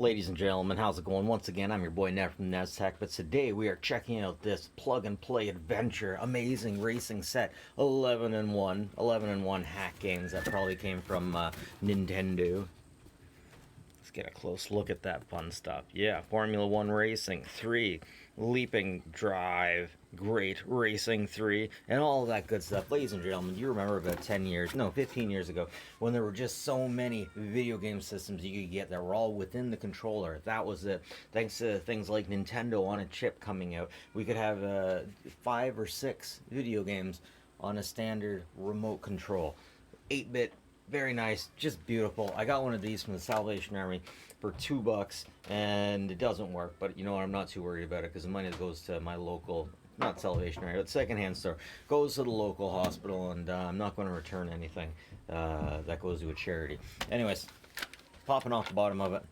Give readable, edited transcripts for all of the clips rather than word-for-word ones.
Ladies and gentlemen, how's it going? Once again, I'm your boy Ned from NESTech, but today we are checking out this plug and play adventure, amazing racing set, 11 and 1, 11 and 1 hack games that probably came from Nintendo. Let's get a close look at that fun stuff. Yeah, Formula One Racing 3, Leaping Drive, Great Racing 3, and all of that good stuff. Ladies and gentlemen, do you remember about 10 years, no, 15 years ago, when there were just so many video game systems you could get that were all within the controller? That was it. Thanks to things like Nintendo on a chip coming out, we could have 5 or 6 video games on a standard remote control. 8-bit, very nice, just beautiful. I got one of these from the Salvation Army for $2, and it doesn't work, but you know what, I'm not too worried about it because the money goes to my local, not Salvation Army, but secondhand store, goes to the local hospital, and I'm not going to return anything that goes to a charity. Anyways, popping off the bottom of it,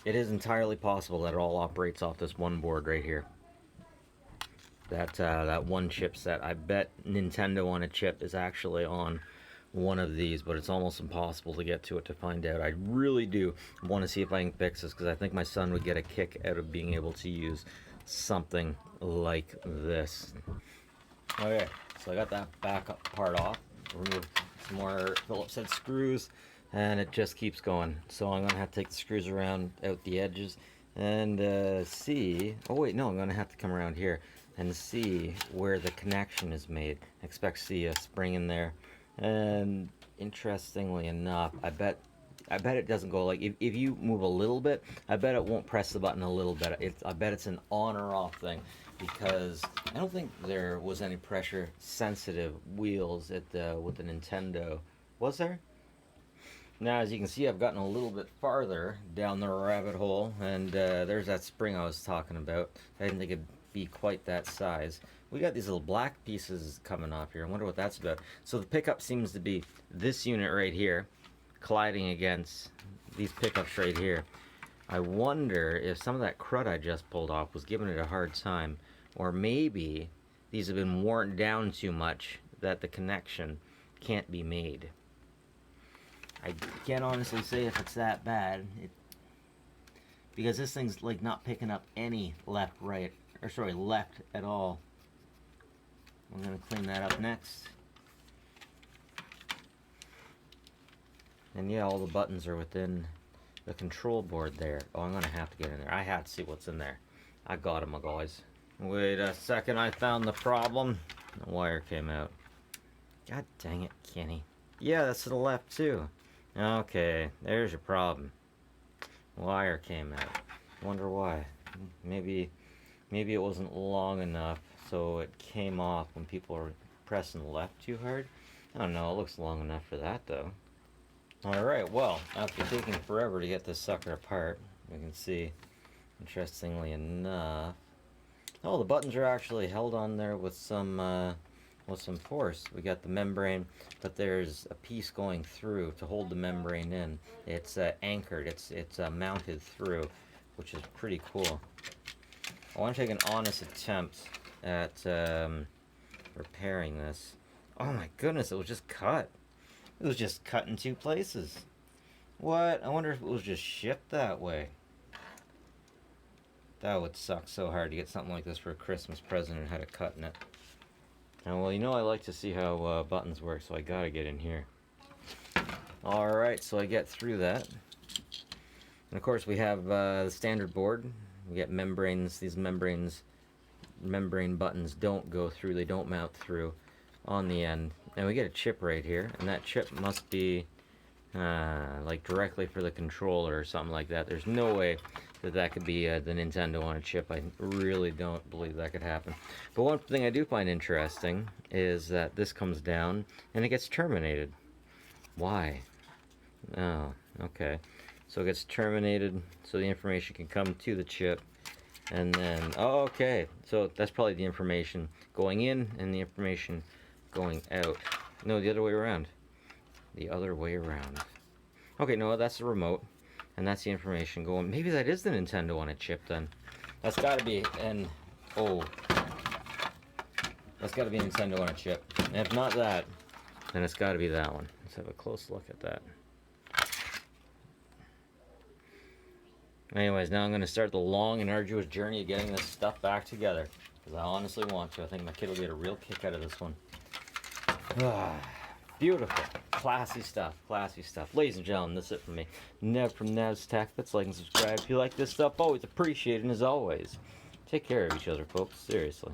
it is entirely possible that it all operates off this one board right here. That one chipset. I bet Nintendo on a chip is actually on one of these, but it's almost impossible to get to it to find out. I really do want to see if I can fix this because I think my son would get a kick out of being able to use something like this. Okay, so I got that back up part off. Remove some more Phillips head screws, and it just keeps going. So I'm gonna have to take the screws around out the edges and see. Oh wait, no, I'm gonna have to come around here and see where the connection is made. I expect to see a spring in there. And interestingly enough, I bet it doesn't go like if you move a little bit, I bet it won't press the button a little bit. I bet it's an on or off thing because I don't think there was any pressure sensitive wheels with the Nintendo. Was there? Now, as you can see, I've gotten a little bit farther down the rabbit hole, and there's that spring I was talking about. I didn't think it'd be quite that size. We got these little black pieces coming off here. I wonder what that's about. So the pickup seems to be this unit right here colliding against these pickups right here. I wonder if some of that crud I just pulled off was giving it a hard time, or maybe these have been worn down too much that the connection can't be made. I can't honestly say if it's that bad, because this thing's like not picking up any left at all. I'm going to clean that up next. And yeah, all the buttons are within the control board there. Oh, I'm going to have to get in there. I had to see what's in there. I got him, guys. Wait a second, I found the problem. The wire came out. God dang it, Kenny. Yeah, that's to the left too. Okay, there's your problem. Wire came out. Wonder why. Maybe it wasn't long enough, so it came off when people were pressing left too hard. I don't know, it looks long enough for that though. Alright, well, after taking forever to get this sucker apart, you can see, interestingly enough, oh, the buttons are actually held on there with some force. We got the membrane, but there's a piece going through to hold the membrane in. It's anchored, it's mounted through, which is pretty cool. I want to take an honest attempt at repairing this. Oh my goodness, it was just cut. It was just cut in 2 places. What? I wonder if it was just shipped that way. That would suck so hard to get something like this for a Christmas present and had a cut in it. And well, you know I like to see how buttons work, so I gotta get in here. Alright, so I get through that. And of course we have the standard board. We get membranes. These membrane buttons don't go through, they don't mount through on the end. And we get a chip right here, and that chip must be like directly for the controller or something like that. There's no way that could be the Nintendo on a chip. I really don't believe that could happen. But one thing I do find interesting is that this comes down and it gets terminated. Why? Oh, okay. So it gets terminated so the information can come to the chip, and then, oh, okay, so that's probably the information going in and the information going out. No, the other way around. The other way around. Okay, no, that's the remote, and that's the information going. Maybe that is the Nintendo on a chip then. That's gotta be, that's gotta be Nintendo on a chip. And if not that, then it's gotta be that one. Let's have a close look at that. Anyways, now I'm going to start the long and arduous journey of getting this stuff back together. Because I honestly want to. I think my kid will get a real kick out of this one. Beautiful. Classy stuff. Classy stuff. Ladies and gentlemen, that's it for me. Nev from Nev's Tech Bits. Like and subscribe if you like this stuff. Always appreciated, and as always, take care of each other, folks. Seriously.